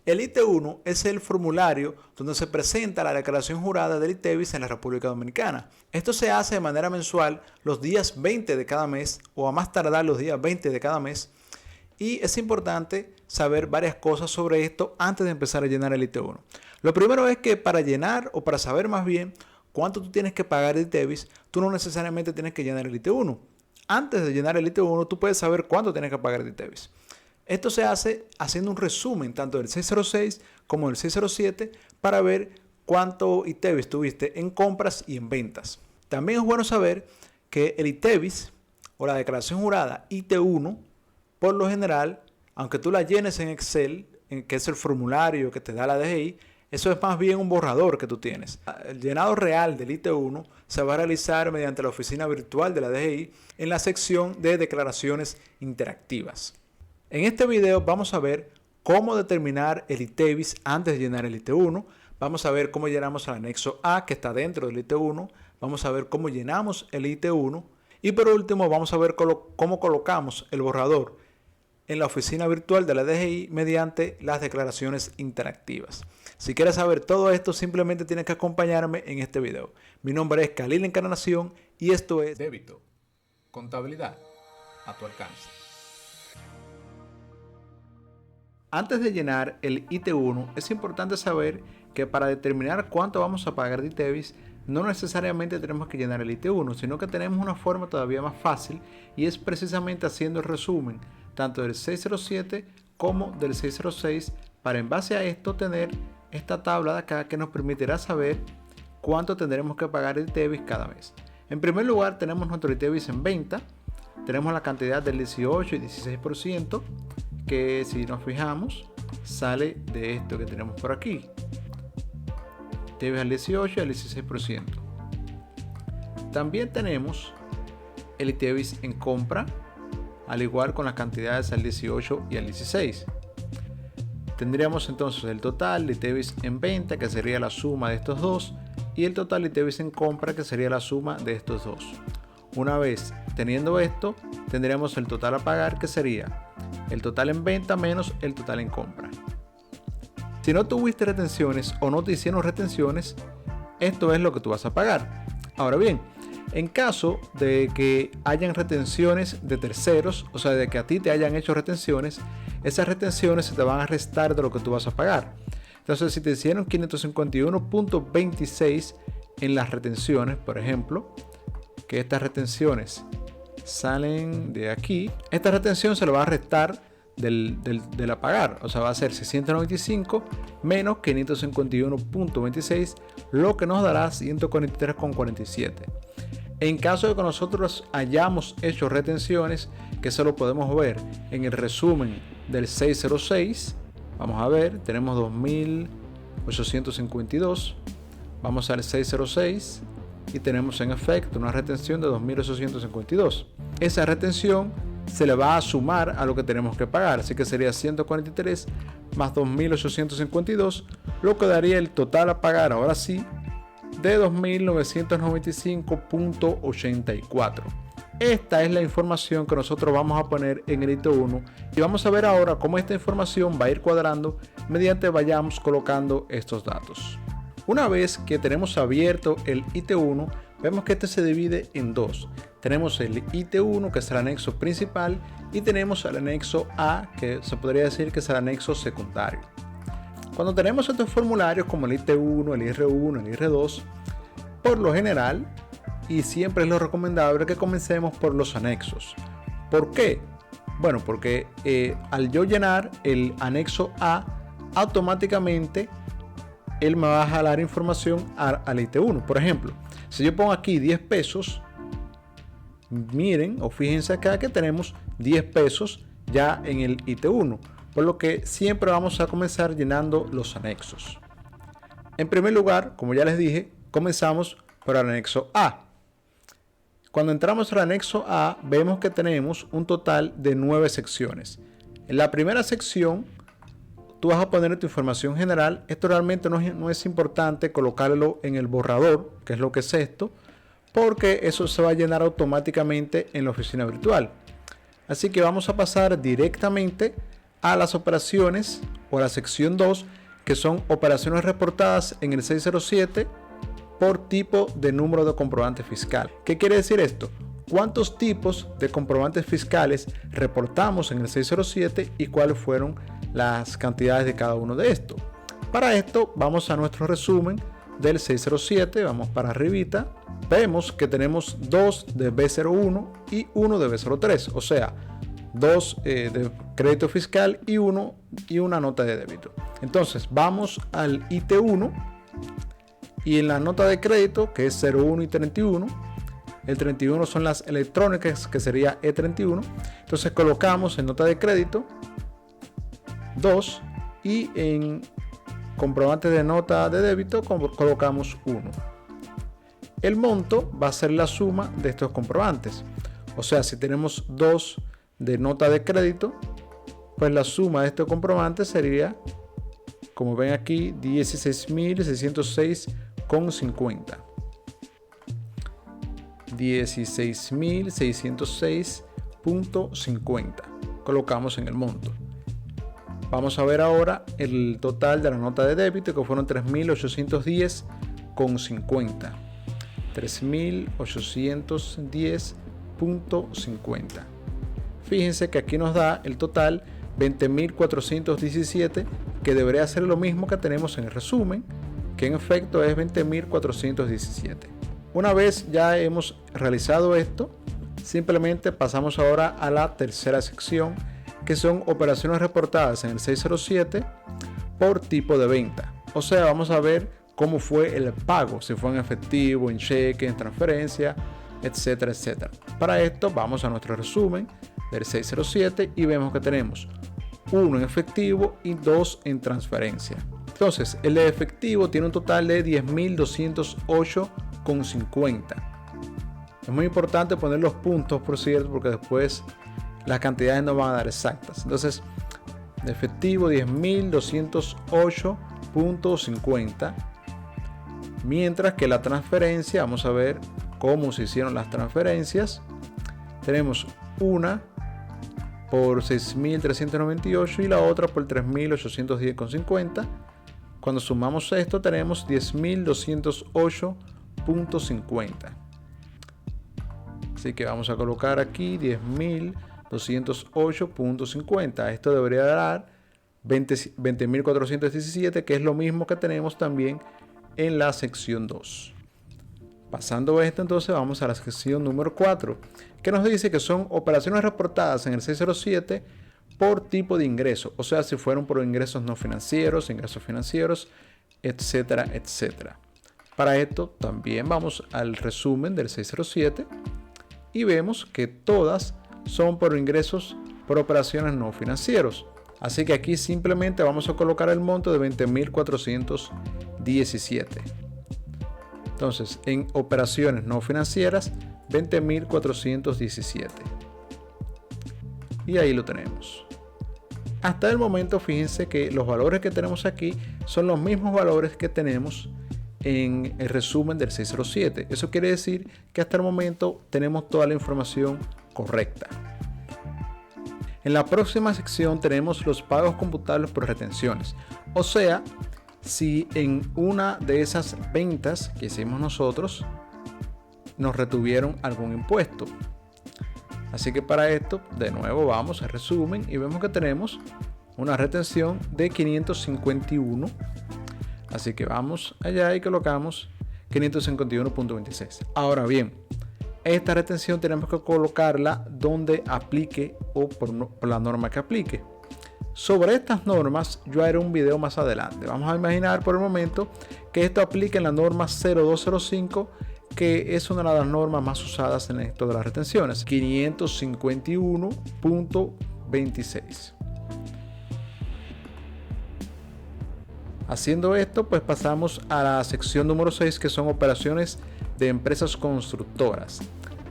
El IT1 es el formulario donde se presenta la declaración jurada del ITEVIS en la República Dominicana. Esto se hace de manera mensual los días 20 de cada mes o a más tardar los días 20 de cada mes. Y es importante saber varias cosas sobre esto antes de empezar a llenar el IT1. Lo primero es que para llenar o para saber más bien cuánto tú tienes que pagar el ITEVIS, tú no necesariamente tienes que llenar el IT1. Antes de llenar el IT1, tú puedes saber cuánto tienes que pagar el ITEVIS. Esto se hace haciendo un resumen tanto del 606 como del 607 para ver cuánto ITEVIS tuviste en compras y en ventas. También es bueno saber que el ITEVIS o la declaración jurada IT1, por lo general, aunque tú la llenes en Excel, que es el formulario que te da la DGI, eso es más bien un borrador que tú tienes. El llenado real del IT1 se va a realizar mediante la oficina virtual de la DGI en la sección de declaraciones interactivas. En este video vamos a ver cómo determinar el ITEVIS antes de llenar el IT1. Vamos a ver cómo llenamos el anexo A que está dentro del IT1. Vamos a ver cómo llenamos el IT1. Y por último vamos a ver cómo colocamos el borrador en la oficina virtual de la DGI mediante las declaraciones interactivas. Si quieres saber todo esto, simplemente tienes que acompañarme en este video. Mi nombre es Khalil Encarnación y esto es Débito, contabilidad a tu alcance. Antes de llenar el IT1, es importante saber que para determinar cuánto vamos a pagar de ITEVIS, no necesariamente tenemos que llenar el IT1, sino que tenemos una forma todavía más fácil y es precisamente haciendo el resumen tanto del 607 como del 606 para en base a esto tener esta tabla de acá que nos permitirá saber cuánto tendremos que pagar de ITEVIS cada mes. En primer lugar tenemos nuestro ITEVIS en venta, tenemos la cantidad del 18 y 16%, que si nos fijamos sale de esto que tenemos por aquí, ITEVIS al 18 y al 16%. También tenemos el ITEVIS en compra, al igual con las cantidades al 18 y al 16. Tendríamos entonces el total de ITEVIS en venta, que sería la suma de estos dos, y el total de ITEVIS en compra, que sería la suma de estos dos. Una vez teniendo esto, tendríamos el total a pagar, que sería el total en venta menos el total en compra. Si no tuviste retenciones o no te hicieron retenciones, esto es lo que tú vas a pagar. Ahora bien, en caso de que hayan retenciones de terceros, o sea, de que a ti te hayan hecho retenciones, esas retenciones se te van a restar de lo que tú vas a pagar. Entonces, si te hicieron 551.26 en las retenciones, por ejemplo, que estas retenciones salen de aquí, esta retención se le va a restar del a pagar, o sea, va a ser 695 menos 551.26, lo que nos dará 143.47. En caso de que nosotros hayamos hecho retenciones, que eso lo podemos ver en el resumen del 606, vamos a ver, tenemos 2.852, vamos al 606 y tenemos en efecto una retención de 2.852. Esa retención se le va a sumar a lo que tenemos que pagar, así que sería 143 más 2.852, lo que daría el total a pagar ahora sí de 2.995.84. Esta es la información que nosotros vamos a poner en el IT1 y vamos a ver ahora cómo esta información va a ir cuadrando mediante vayamos colocando estos datos. Una vez que tenemos abierto el IT1, vemos que este se divide en dos. Tenemos el IT1, que es el anexo principal, y tenemos el anexo A, que se podría decir que es el anexo secundario. Cuando tenemos estos formularios como el IT1, el IR1, el IR2, por lo general, y siempre es lo recomendable que comencemos por los anexos. ¿Por qué? Bueno, porque al yo llenar el anexo A, automáticamente él me va a jalar información al IT1. Por ejemplo, si yo pongo aquí 10 pesos, miren o fíjense acá que tenemos 10 pesos ya en el IT1, por lo que siempre vamos a comenzar llenando los anexos. En primer lugar, como ya les dije, comenzamos por el anexo A. Cuando entramos al anexo A, vemos que tenemos un total de 9 secciones. En la primera sección, tú vas a poner tu información general. Esto realmente no es importante colocarlo en el borrador, que es lo que es esto, porque eso se va a llenar automáticamente en la oficina virtual. Así que vamos a pasar directamente a las operaciones o la sección 2, que son operaciones reportadas en el 607 por tipo de número de comprobante fiscal. ¿Qué quiere decir esto? ¿Cuántos tipos de comprobantes fiscales reportamos en el 607 y cuáles fueron las cantidades de cada uno de estos? Para esto vamos a nuestro resumen del 607, vamos para arribita, vemos que tenemos 2 de B01 y 1 de B03, o sea, 2 de crédito fiscal y una nota de débito. Entonces vamos al IT1 y en la nota de crédito, que es 01 y 31, el 31 son las electrónicas, que sería E31. Entonces colocamos en nota de crédito 2 y en comprobante de nota de débito colocamos 1. El monto va a ser la suma de estos comprobantes. O sea, si tenemos 2 de nota de crédito, pues la suma de estos comprobantes sería, como ven aquí, 16.606,50. 16.606.50. Colocamos en el monto. Vamos a ver ahora el total de la nota de débito, que fueron 3.810,50. 3.810,50. Fíjense que aquí nos da el total 20.417, que debería ser lo mismo que tenemos en el resumen, que en efecto es 20.417. Una vez ya hemos realizado esto, simplemente pasamos ahora a la tercera sección, que son operaciones reportadas en el 607 por tipo de venta. O sea, vamos a ver cómo fue el pago, si fue en efectivo, en cheque, en transferencia, etcétera, etcétera. Para esto vamos a nuestro resumen del 607 y vemos que tenemos 1 en efectivo y 2 en transferencia. Entonces, el de efectivo tiene un total de 10.208,50. Es muy importante poner los puntos, por cierto, porque después las cantidades no van a dar exactas. Entonces, de efectivo 10.208,50. Mientras que la transferencia, vamos a ver cómo se hicieron las transferencias. Tenemos una por 6.398 y la otra por 3.810,50. Cuando sumamos esto tenemos 10.208,50. Así que vamos a colocar aquí 10.208,50. Esto debería dar 20.417, que es lo mismo que tenemos también en la sección 2. Pasando esto, entonces vamos a la sección número 4, que nos dice que son operaciones reportadas en el 607 por tipo de ingreso, o sea, si fueron por ingresos no financieros, ingresos financieros, etcétera, etcétera. Para esto también vamos al resumen del 607 y vemos que todas son por ingresos por operaciones no financieros. Así que aquí simplemente vamos a colocar el monto de 20.417. Entonces, en operaciones no financieras, 20.417. Y ahí lo tenemos. Hasta el momento, fíjense que los valores que tenemos aquí son los mismos valores que tenemos en el resumen del 607. Eso quiere decir que hasta el momento tenemos toda la información correcta. En la próxima sección tenemos los pagos computables por retenciones. O sea, si en una de esas ventas que hicimos nosotros nos retuvieron algún impuesto. Así que para esto, de nuevo vamos al resumen y vemos que tenemos una retención de 551. Así que vamos allá y colocamos 551.26. Ahora bien, esta retención tenemos que colocarla donde aplique o por la norma que aplique. Sobre estas normas yo haré un video más adelante. Vamos a imaginar por el momento que esto aplique en la norma 0205, que es una de las normas más usadas en esto de las retenciones, 551.26. Haciendo esto, pues pasamos a la sección número 6, que son operaciones de empresas constructoras.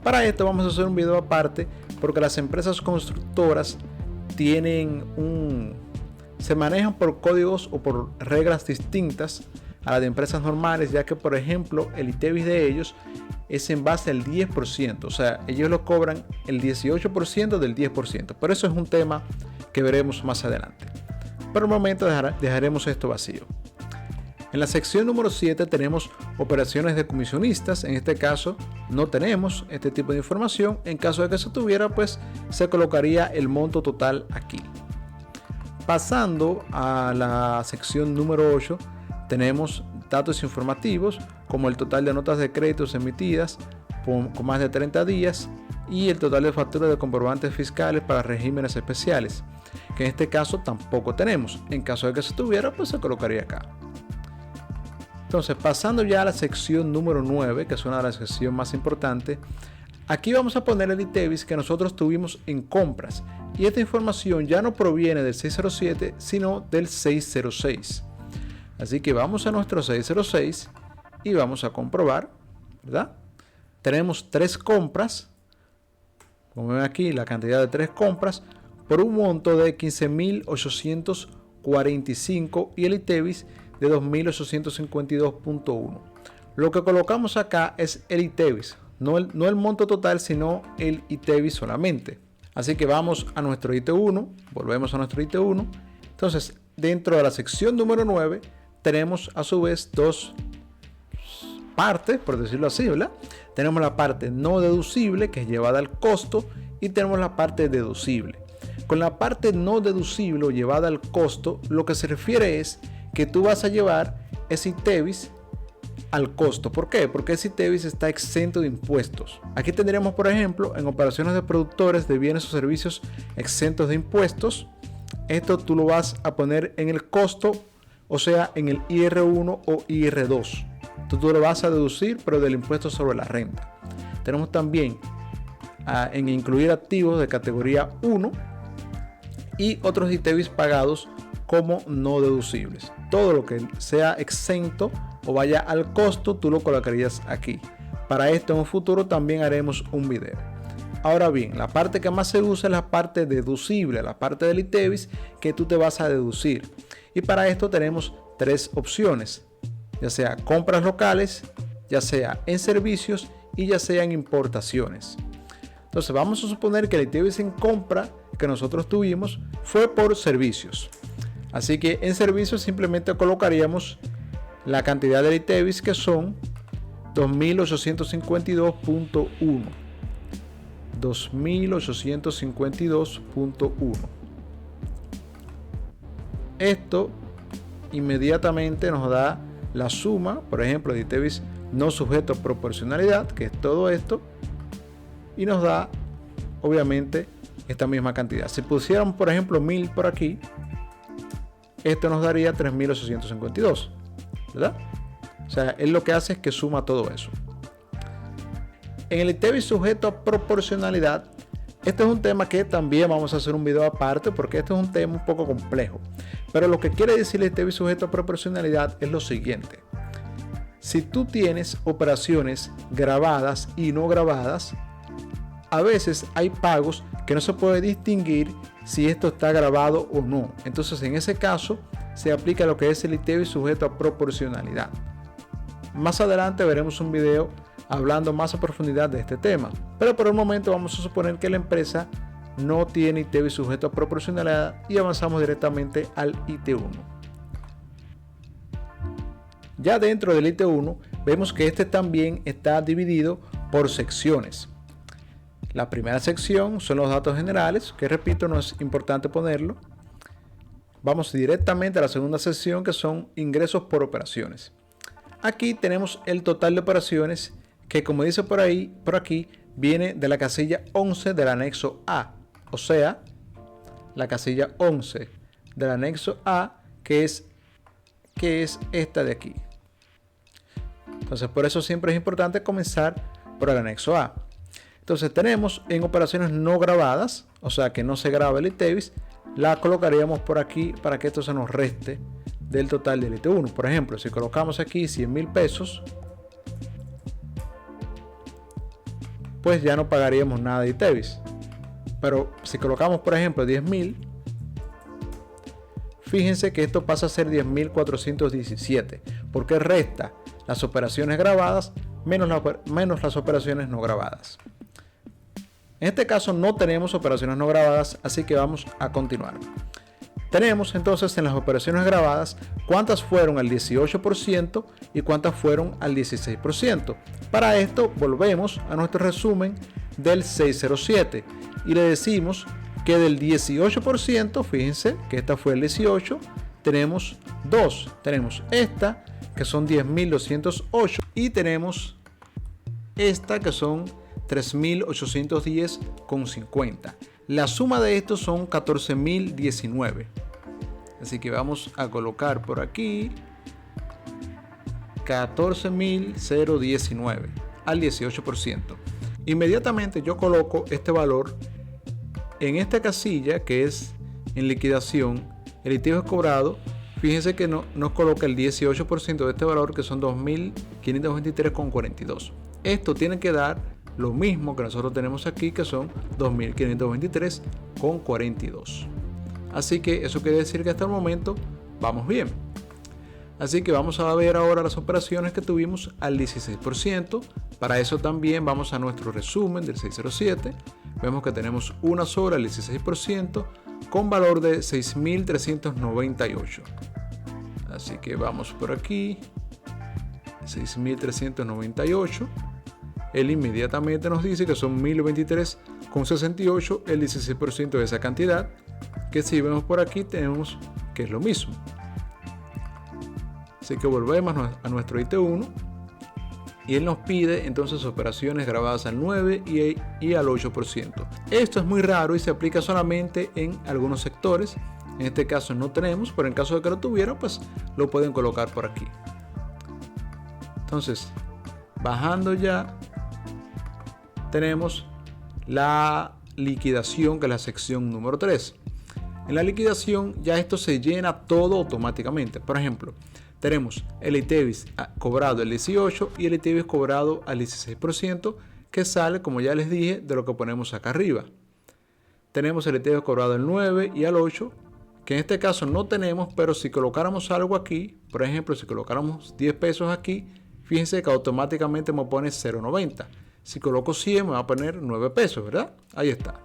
Para esto vamos a hacer un video aparte, porque las empresas constructoras se manejan por códigos o por reglas distintas a las de empresas normales, ya que por ejemplo el ITEVIS de ellos es en base al 10%, o sea, ellos lo cobran el 18% del 10%, pero eso es un tema que veremos más adelante. Por el momento dejaremos esto vacío. En la sección número 7 tenemos operaciones de comisionistas. En este caso no tenemos este tipo de información. En caso de que se tuviera, pues se colocaría el monto total aquí. Pasando a la sección número 8, tenemos datos informativos como el total de notas de créditos emitidas con más de 30 días y el total de facturas de comprobantes fiscales para regímenes especiales, que en este caso tampoco tenemos. En caso de que se tuviera, pues se colocaría acá. Entonces, pasando ya a la sección número 9, que es una de las secciones más importantes, aquí vamos a poner el ITEVIS que nosotros tuvimos en compras. Y esta información ya no proviene del 607, sino del 606. Así que vamos a nuestro 606 y vamos a comprobar, ¿verdad? Tenemos 3 compras, como ven aquí, la cantidad de 3 compras, por un monto de 15.845 y el ITEVIS de 2.852.1. Lo que colocamos acá es el ITEVIS, no el monto total, sino el ITEVIS solamente. Así que vamos a nuestro IT1, volvemos a nuestro IT1. Entonces, dentro de la sección número 9, tenemos a su vez 2 partes, por decirlo así, ¿verdad? Tenemos la parte no deducible, que es llevada al costo, y tenemos la parte deducible. Con la parte no deducible o llevada al costo, lo que se refiere es que tú vas a llevar ese ITEVIS al costo. ¿Por qué? Porque ese ITEVIS está exento de impuestos. Aquí tendríamos, por ejemplo, en operaciones de productores de bienes o servicios exentos de impuestos. Esto tú lo vas a poner en el costo, o sea, en el IR1 o IR2. Tú lo vas a deducir, pero del impuesto sobre la renta. Tenemos también en incluir activos de categoría 1 y otros ITEVIS pagados como no deducibles. Todo lo que sea exento o vaya al costo, tú lo colocarías aquí. Para esto en un futuro también haremos un video. Ahora bien, la parte que más se usa es la parte deducible, la parte del ITEVIS que tú te vas a deducir. Y para esto tenemos 3 opciones, ya sea compras locales, ya sea en servicios y ya sea en importaciones. Entonces vamos a suponer que el ITEVIS en compra que nosotros tuvimos fue por servicios. Así que en servicios simplemente colocaríamos la cantidad del ITEVIS, que son 2.852.1. 2.852.1. Esto inmediatamente nos da la suma, por ejemplo, de ITEVIS no sujeto a proporcionalidad, que es todo esto, y nos da obviamente esta misma cantidad. Si pusiéramos, por ejemplo, 1000 por aquí, esto nos daría 3.852, ¿verdad? O sea, él lo que hace es que suma todo eso. En el ITEVIS sujeto a proporcionalidad, este es un tema que también vamos a hacer un video aparte, porque este es un tema un poco complejo. Pero lo que quiere decir el ITEVIS sujeto a proporcionalidad es lo siguiente. Si tú tienes operaciones grabadas y no grabadas, a veces hay pagos que no se puede distinguir si esto está grabado o no. Entonces, en ese caso, se aplica lo que es el ITEVIS sujeto a proporcionalidad. Más adelante veremos un video hablando más a profundidad de este tema. Pero por el momento vamos a suponer que la empresa no tiene ITEVIS sujeto a proporcionalidad y avanzamos directamente al IT1. Ya dentro del IT1 vemos que este también está dividido por secciones. La primera sección son los datos generales, que repito, no es importante ponerlo. Vamos directamente a la segunda sección, que son ingresos por operaciones. Aquí tenemos el total de operaciones, que como dice por aquí, viene de la casilla 11 del anexo A. O sea, la casilla 11 del anexo A, que es esta de aquí. Entonces, por eso siempre es importante comenzar por el anexo A. Entonces tenemos en operaciones no grabadas, o sea que no se graba el ITEVIS, la colocaríamos por aquí para que esto se nos reste del total del IT1. Por ejemplo, si colocamos aquí 100.000 pesos, pues ya no pagaríamos nada de ITEVIS. Pero si colocamos, por ejemplo, 10.000, fíjense que esto pasa a ser 10.417, porque resta las operaciones grabadas menos las operaciones no grabadas. En este caso no tenemos operaciones no grabadas, así que vamos a continuar. Tenemos entonces en las operaciones grabadas cuántas fueron al 18% y cuántas fueron al 16%. Para esto volvemos a nuestro resumen del 607 y le decimos que del 18%, fíjense que esta fue el 18, tenemos dos. Tenemos esta que son 10.208 y tenemos esta que son 3.810,50. La suma de estos son 14.019. Así que vamos a colocar por aquí 14.019 al 18%. Inmediatamente yo coloco este valor en esta casilla que es en liquidación. El ITV cobrado. Fíjense que nos coloca el 18% de este valor, que son 2.523,42. Esto tiene que dar lo mismo que nosotros tenemos aquí, que son 2.523,42. Así que eso quiere decir que hasta el momento vamos bien. Así que vamos a ver ahora las operaciones que tuvimos al 16%. Para eso también vamos a nuestro resumen del 607. Vemos que tenemos una sola al 16% con valor de 6.398. Así que vamos por aquí, 6.398. Él inmediatamente nos dice que son 1.023,68 el 16% de esa cantidad, que si vemos por aquí tenemos que es lo mismo. Así que volvemos a nuestro IT1 y él nos pide entonces operaciones grabadas al 9 y al 8%. Esto es muy raro y se aplica solamente en algunos sectores. En este caso no tenemos, pero en caso de que lo tuvieran, pues lo pueden colocar por aquí. Entonces, bajando ya, tenemos la liquidación, que es la sección número 3. En la liquidación ya esto se llena todo automáticamente. Por ejemplo, tenemos el ITEVIS cobrado el 18 y el ITEVIS cobrado al 16%, que sale, como ya les dije, de lo que ponemos acá arriba. Tenemos el ITEVIS cobrado al 9 y al 8, que en este caso no tenemos, pero si colocáramos algo aquí, por ejemplo, si colocáramos 10 pesos aquí, fíjense que automáticamente me pone 0.90. Si coloco 100 me va a poner 9 pesos, ¿verdad? Ahí está.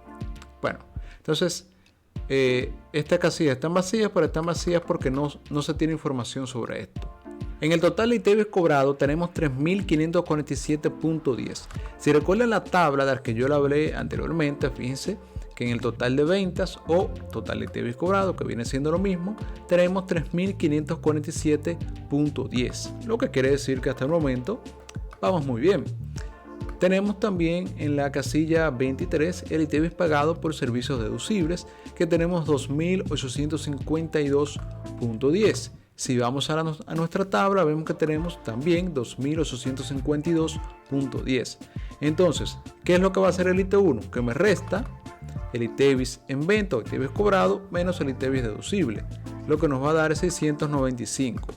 Bueno, entonces estas casillas están vacías, pero están vacías porque no se tiene información sobre esto. En el total de ITEVIS cobrado tenemos 3.547,10. Si recuerdan la tabla de la que yo le hablé anteriormente, fíjense que en el total de ventas o total de ITEVIS cobrado, que viene siendo lo mismo, tenemos 3.547,10, lo que quiere decir que hasta el momento vamos muy bien. Tenemos también en la casilla 23 el ITEVIS pagado por servicios deducibles, que tenemos 2.852,10. Si vamos a nuestra tabla, vemos que tenemos también 2.852,10. Entonces, ¿qué es lo que va a hacer el IT1? Que me resta el ITEVIS en venta o ITEVIS cobrado menos el ITEVIS deducible, lo que nos va a dar 695.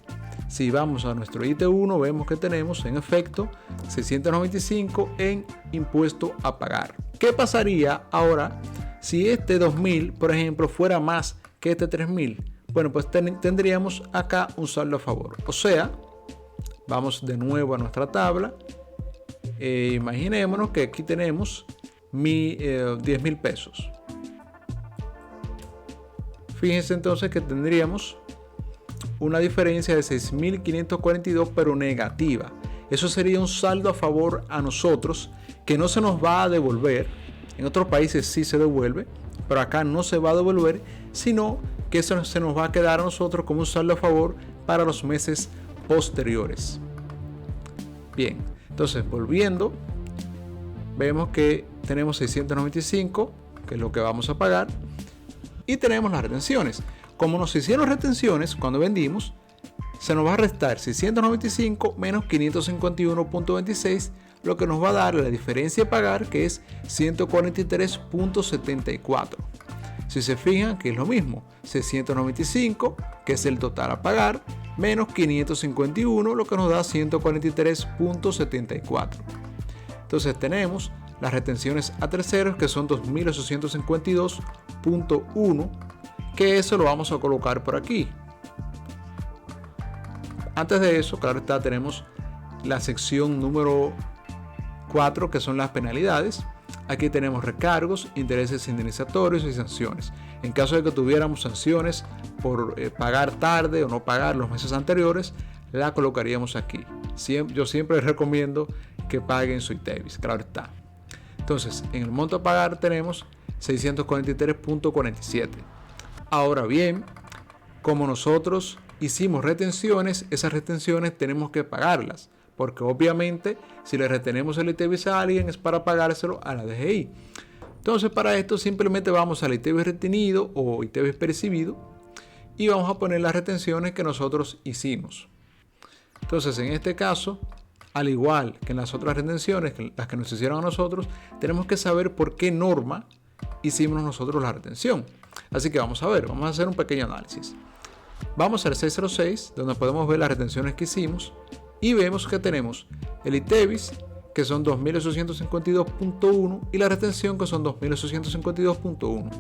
Si vamos a nuestro IT1, vemos que tenemos en efecto 695 en impuesto a pagar. ¿Qué pasaría ahora si este 2000, por ejemplo, fuera más que este 3000? Bueno, pues tendríamos acá un saldo a favor. O sea, vamos de nuevo a nuestra tabla. Imaginémonos que aquí tenemos 10.000 pesos. Fíjense entonces que tendríamos una diferencia de 6.542, pero negativa. Eso sería un saldo a favor a nosotros que no se nos va a devolver. En otros países sí se devuelve, pero acá no se va a devolver, sino que eso se nos va a quedar a nosotros como un saldo a favor para los meses posteriores. Bien, entonces volviendo, vemos que tenemos 695, que es lo que vamos a pagar, y tenemos las retenciones. Como nos hicieron retenciones cuando vendimos, se nos va a restar 695 menos 551,26, lo que nos va a dar la diferencia a pagar, que es 143,74. Si se fijan que es lo mismo, 695, que es el total a pagar, menos 551, lo que nos da 143,74. Entonces tenemos las retenciones a terceros, que son 2.852,1, que eso lo vamos a colocar por aquí. Antes de eso, claro está, tenemos la sección número 4, que son las penalidades. Aquí tenemos recargos, intereses indemnizatorios y sanciones. En caso de que tuviéramos sanciones por pagar tarde o no pagar los meses anteriores, la colocaríamos aquí. Yo siempre les recomiendo que paguen su ITEVIS, claro está. Entonces, en el monto a pagar tenemos 643.47. Ahora bien, como nosotros hicimos retenciones, esas retenciones tenemos que pagarlas, porque obviamente si le retenemos el ITEVIS a alguien es para pagárselo a la DGI. Entonces, para esto simplemente vamos al ITEVIS retenido o ITEVIS percibido y vamos a poner las retenciones que nosotros hicimos. Entonces, en este caso, al igual que en las otras retenciones, las que nos hicieron a nosotros, tenemos que saber por qué norma hicimos nosotros la retención. Así que vamos a hacer un pequeño análisis. Vamos al 606, donde podemos ver las retenciones que hicimos y vemos que tenemos el ITEVIS, que son 2.852.1 y la retención, que son 2.852.1.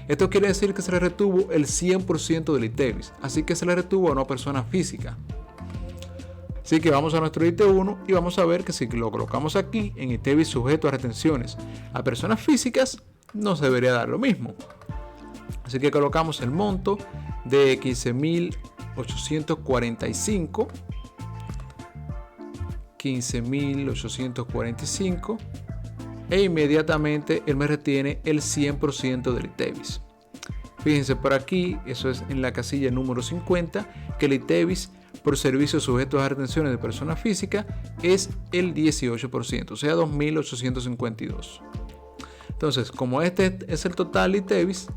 Esto quiere decir que se le retuvo el 100% del ITEVIS, así que se le retuvo a una persona física. Así que vamos a nuestro IT1 y vamos a ver que si lo colocamos aquí en ITEVIS sujeto a retenciones a personas físicas, nos debería dar lo mismo. Así que colocamos el monto de 15.845, 15.845 e inmediatamente él me retiene el 100% del ITEVIS. Fíjense por aquí, eso es en la casilla número 50, que el ITEVIS por servicios sujetos a retenciones de persona física es el 18%, o sea 2.852. Entonces, como este es el total ITEVIS,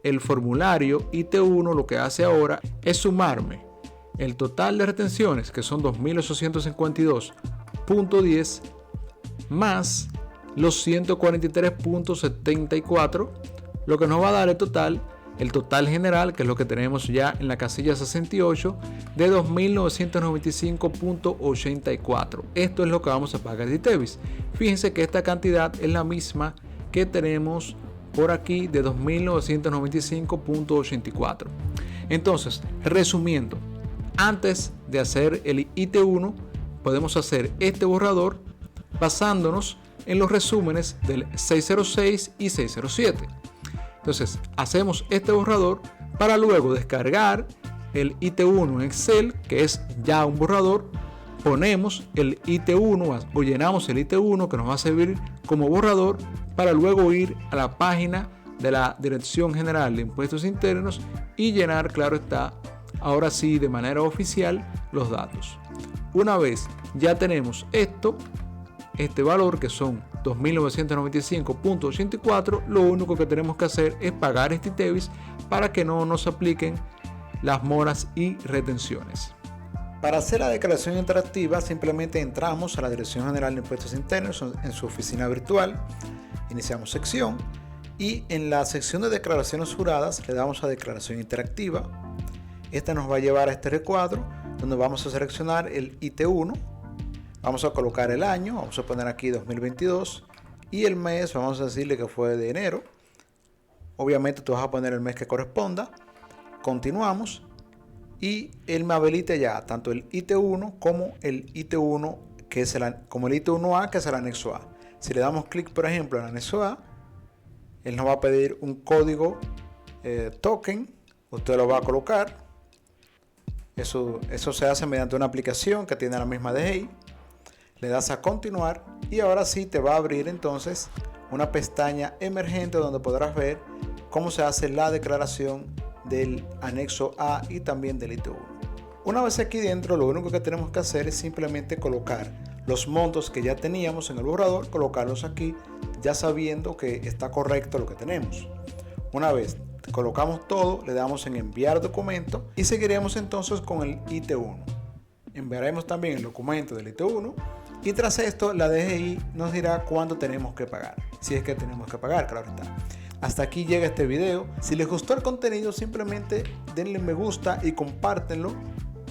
el formulario IT1 lo que hace ahora es sumarme el total de retenciones, que son 2.852.10, más los 143.74, lo que nos va a dar el total general, que es lo que tenemos ya en la casilla 68, de 2.995.84. Esto es lo que vamos a pagar de ITEVIS. Fíjense que esta cantidad es la misma que tenemos por aquí de 2.995.84. Entonces, resumiendo, antes de hacer el IT1, podemos hacer este borrador basándonos en los resúmenes del 606 y 607. Entonces, hacemos este borrador para luego descargar el IT1 en Excel, que es ya un borrador. Ponemos el IT1 o llenamos el IT1 que nos va a servir como borrador para luego ir a la página de la Dirección General de Impuestos Internos y llenar, claro está, ahora sí de manera oficial, los datos. Una vez ya tenemos este valor, que son 2.995.84, lo único que tenemos que hacer es pagar este ITEVIS para que no nos apliquen las moras y retenciones. Para hacer la declaración interactiva, simplemente entramos a la Dirección General de Impuestos Internos en su oficina virtual, iniciamos sección y en la sección de declaraciones juradas le damos a declaración interactiva. Esta nos va a llevar a este recuadro donde vamos a seleccionar el IT1, vamos a colocar el año, vamos a poner aquí 2022 y el mes vamos a decirle que fue de enero. Obviamente tú vas a poner el mes que corresponda, continuamos. Y él me habilita ya tanto el IT1 como el IT1 que es como el IT1A, que es el anexo A. Si le damos clic, por ejemplo, en el anexo A, él nos va a pedir un código token. Usted lo va a colocar. Eso se hace mediante una aplicación que tiene la misma DGI. Le das a continuar y ahora sí te va a abrir entonces una pestaña emergente donde podrás ver cómo se hace la declaración del anexo A y también del IT1. Una vez aquí dentro, lo único que tenemos que hacer es simplemente colocar los montos que ya teníamos en el borrador, colocarlos aquí, ya sabiendo que está correcto lo que tenemos. Una vez colocamos todo, le damos en enviar documento y seguiremos entonces con el IT1. Enviaremos también el documento del IT1 y tras esto la DGI nos dirá cuánto tenemos que pagar, si es que tenemos que pagar, claro está. Hasta aquí llega este video. Si les gustó el contenido, simplemente denle me gusta y compártenlo.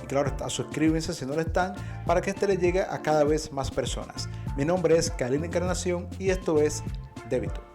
Y claro está, suscríbanse si no lo están, para que este le llegue a cada vez más personas. Mi nombre es Khalil Encarnación y esto es Débito.